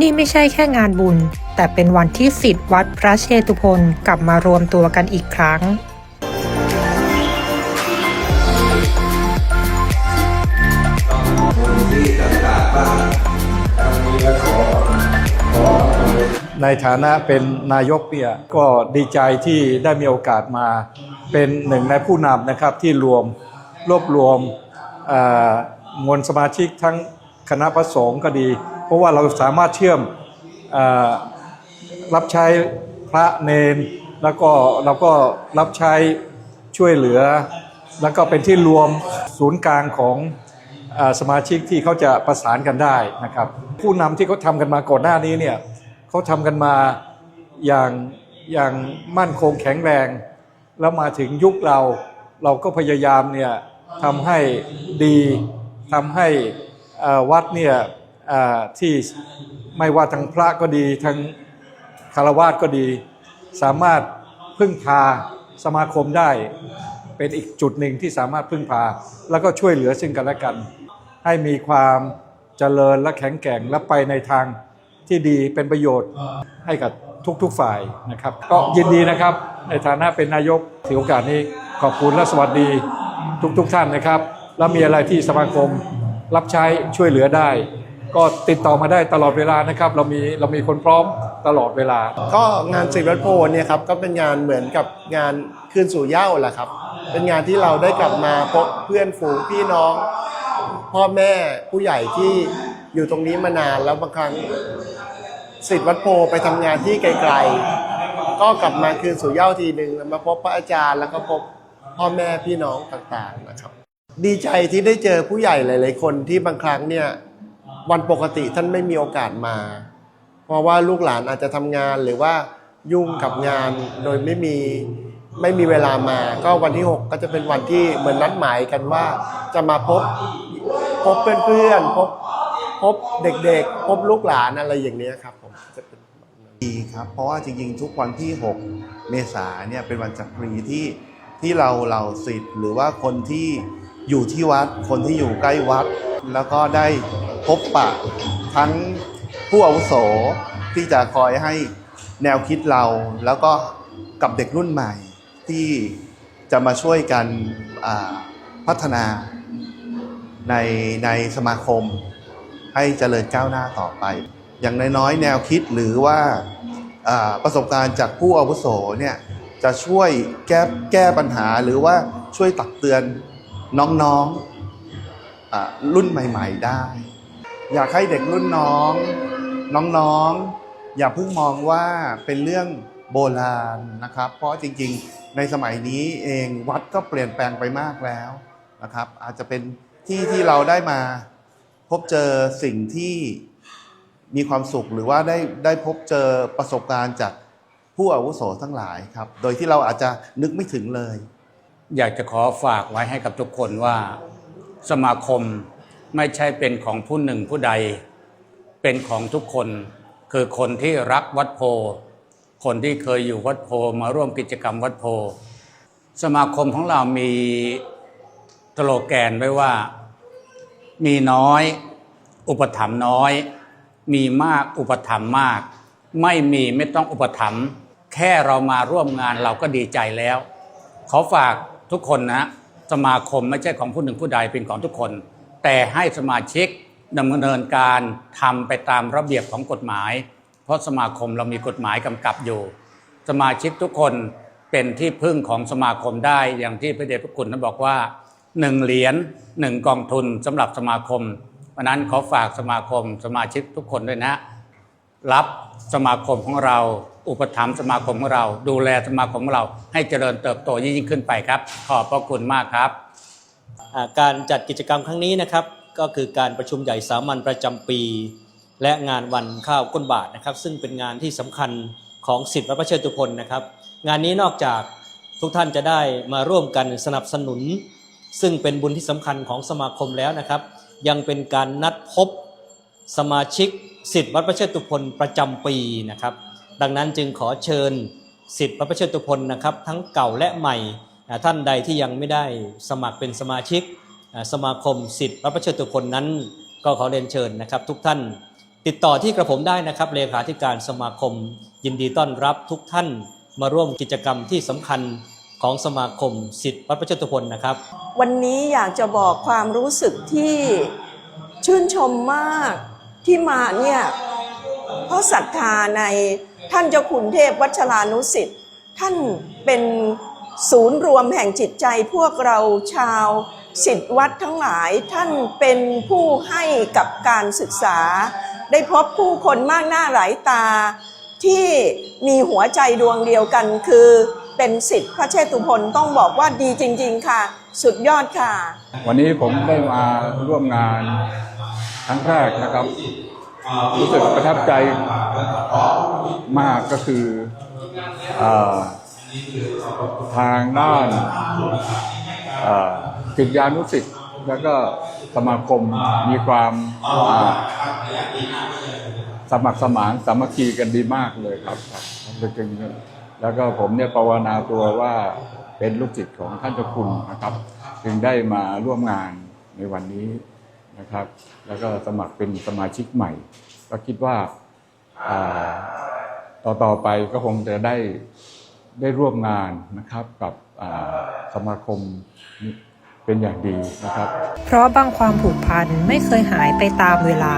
นี่ไม่ใช่แค่งานบุญแต่เป็นวันที่ศิษย์วัดพระเชตุพนกลับมารวมตัวกันอีกครั้งในฐานะเป็นนายกเนี่ยก็ดีใจที่ได้มีโอกาสมาเป็นหนึ่งในผู้นำนะครับที่รวบรวมมวลสมาชิกทั้งคณะพระสงฆ์ก็ดีเพราะว่าเราสามารถเชื่อมรับใช้พระเนนแล้วก็เราก็รับใช้ช่วยเหลือแล้วก็เป็นที่รวมศูนย์กลางของสมาชิกที่เขาจะประสานกันได้นะครับผู้นำที่เขาทำกันมาก่อนหน้านี้เนี่ยเขาทำกันมาอย่างมั่นคงแข็งแรงแล้วมาถึงยุคเราก็พยายามเนี่ยทำให้ดีทำให้วัดเนี่ยที่ไม่ว่าทางพระก็ดีทางฆราวาสก็ดีสามารถพึ่งพาสมาคมได้เป็นอีกจุดหนึ่งที่สามารถพึ่งพาแล้วก็ช่วยเหลือซึ่งกันและกันให้มีความเจริญและแข็งแกร่งและไปในทางที่ดีเป็นประโยชน์ให้กับทุกฝ่ายนะครับก็ยินดีนะครับในฐานะเป็นนายกถือโอกาสนี้ขอบคุณและสวัสดีทุกท่านนะครับแล้วมีอะไรที่สมาคมรับใช้ช่วยเหลือได้ก็ติดต่อมาได้ตลอดเวลานะครับเรามีคนพร้อมตลอดเวลาก็งานศิษย์วัดโพเนี่ยครับก็เป็นงานเหมือนกับงานคืนสู่เหย้าแหละครับเป็นงานที่เราได้กลับมาพบเพื่อนฝูงพี่น้องพ่อแม่ผู้ใหญ่ที่อยู่ตรงนี้มานานแล้วบางครั้งศิษย์วัดโพไปทำงานที่ไกลๆก็กลับมาคืนสู่เหย้าทีหนึ่งมาพบพระอาจารย์แล้วก็พบพ่อแม่พี่น้องต่างๆนะครับดีใจที่ได้เจอผู้ใหญ่หลายๆคนที่บางครั้งเนี่ยวันปกติท่านไม่มีโอกาสมาเพราะว่าลูกหลานอาจจะทำงานหรือว่ายุ่งกับงานโดยไม่มีเวลามาก็วันที่6ก็จะเป็นวันที่เหมือนนัดหมายกันว่าจะมาพบเพื่อนพบเด็กๆพบลูกหลานอะไรอย่างนี้ครับผมจะเป็นดีครับเพราะว่าจริงๆทุกวันที่6 เมษายนเนี่ยเป็นวันจักรีที่เราศิษย์หรือว่าคนที่อยู่ที่วัดคนที่อยู่ใกล้วัดแล้วก็ได้พบปะทั้งผู้อาวุโสที่จะคอยให้แนวคิดเราแล้วก็กับเด็กรุ่นใหม่ที่จะมาช่วยกันพัฒนาในสมาคมให้เจริญก้าวหน้าต่อไปอย่างน้อยๆแนวคิดหรือว่าประสบการณ์จากผู้อาวุโสเนี่ยจะช่วยแก้ปัญหาหรือว่าช่วยตักเตือนน้องๆรุ่นใหม่ๆได้อยากให้เด็กรุ่นน้องอย่าเพิ่งมองว่าเป็นเรื่องโบราณนะครับเพราะจริงๆในสมัยนี้เองวัดก็เปลี่ยนแปลงไปมากแล้วนะครับอาจจะเป็นที่เราได้มาพบเจอสิ่งที่มีความสุขหรือว่าได้พบเจอประสบการณ์จากผู้อาวุโสทั้งหลายครับโดยที่เราอาจจะนึกไม่ถึงเลยอยากจะขอฝากไว้ให้กับทุกคนว่าสมาคมไม่ใช่เป็นของผู้หนึ่งผู้ใดเป็นของทุกคนคือคนที่รักวัดโพคนที่เคยอยู่วัดโพมาร่วมกิจกรรมวัดโพสมาคมของเรามีสโลแกนไว้ว่ามีน้อยอุปถัมภ์น้อยมีมากอุปถัมภ์มากไม่ต้องอุปถัมภ์แค่เรามาร่วมงานเราก็ดีใจแล้วขอฝากทุกคนนะสมาคมไม่ใช่ของผู้หนึ่งผู้ใดเป็นของทุกคนแต่ให้สมาชิกดำเนินการทำไปตามระเบียบของกฎหมายเพราะสมาคมเรามีกฎหมายกำกับอยู่สมาชิกทุกคนเป็นที่พึ่งของสมาคมได้อย่างที่พระเดชพระคุณท่านบอกว่า1 เหรียญ1 กองทุนสำหรับสมาคมเพราะนั้นขอฝากสมาคมสมาชิกทุกคนด้วยนะรับสมาคมของเราอุปถัมภ์สมาคมของเราดูแลสมาคมของเราให้เจริญเติบโตยิ่งขึ้นไปครับขอบพระคุณมากครับการจัดกิจกรรมครั้งนี้นะครับก็คือการประชุมใหญ่สามัญประจำปีและงานวันข้าวก้นบาทนะครับซึ่งเป็นงานที่สำคัญของศิษย์วัดพระเชตุพนนะครับงานนี้นอกจากทุกท่านจะได้มาร่วมกันสนับสนุนซึ่งเป็นบุญที่สำคัญของสมาคมแล้วนะครับยังเป็นการนัดพบสมาชิกศิษย์วัดพระเชตุพนประจำปีนะครับดังนั้นจึงขอเชิญศิษย์วัดพระเชตุพนนะครับทั้งเก่าและใหม่ท่านใดที่ยังไม่ได้สมัครเป็นสมาชิกสมาคมศิษย์วัดพระเชตุพนนั้นก็ขอเรียนเชิญนะครับทุกท่าน ติดต่อที่กระผมได้นะครับเลขาธิการสมาคมยินดีต้อนรับทุกท่านมาร่วมกิจกรรมที่สำคัญของสมาคมศิษย์วัดพระเชตุพนนะครับวันนี้อยากจะบอกความรู้สึกที่ชื่นชมมากที่มาเนี่ยเพราะศรัทธาในท่านเจ้าคุณเทพวัชรานุสิทธิ์ท่านเป็นศูนย์รวมแห่งจิตใจพวกเราชาวศิษย์วัดทั้งหลายท่านเป็นผู้ให้กับการศึกษาได้พบผู้คนมากหน้าหลายตาที่มีหัวใจดวงเดียวกันคือเป็นศิษย์พระเชตุพนต้องบอกว่าดีจริงๆค่ะสุดยอดค่ะวันนี้ผมได้มาร่วมงานครั้งแรกนะครับรู้สึกประทับใจมากก็คือทางด้านศิษยานุศิษย์แล้วก็สมาคมมีความสมัครสมานสามัคคีกันดีมากเลยครับแล้วก็ผมเนี่ยภาวนาตัวว่าเป็นลูกศิษย์ของท่านเจ้าคุณนะครับจึงได้มาร่วมงานในวันนี้นะครับแล้วก็สมัครเป็นสมาชิกใหม่ก็คิดว่าต่อไปก็คงจะได้ร่วมงานนะครับกับสมาคมเป็นอย่างดีนะครับเพราะบางความผูกพันไม่เคยหายไปตามเวลา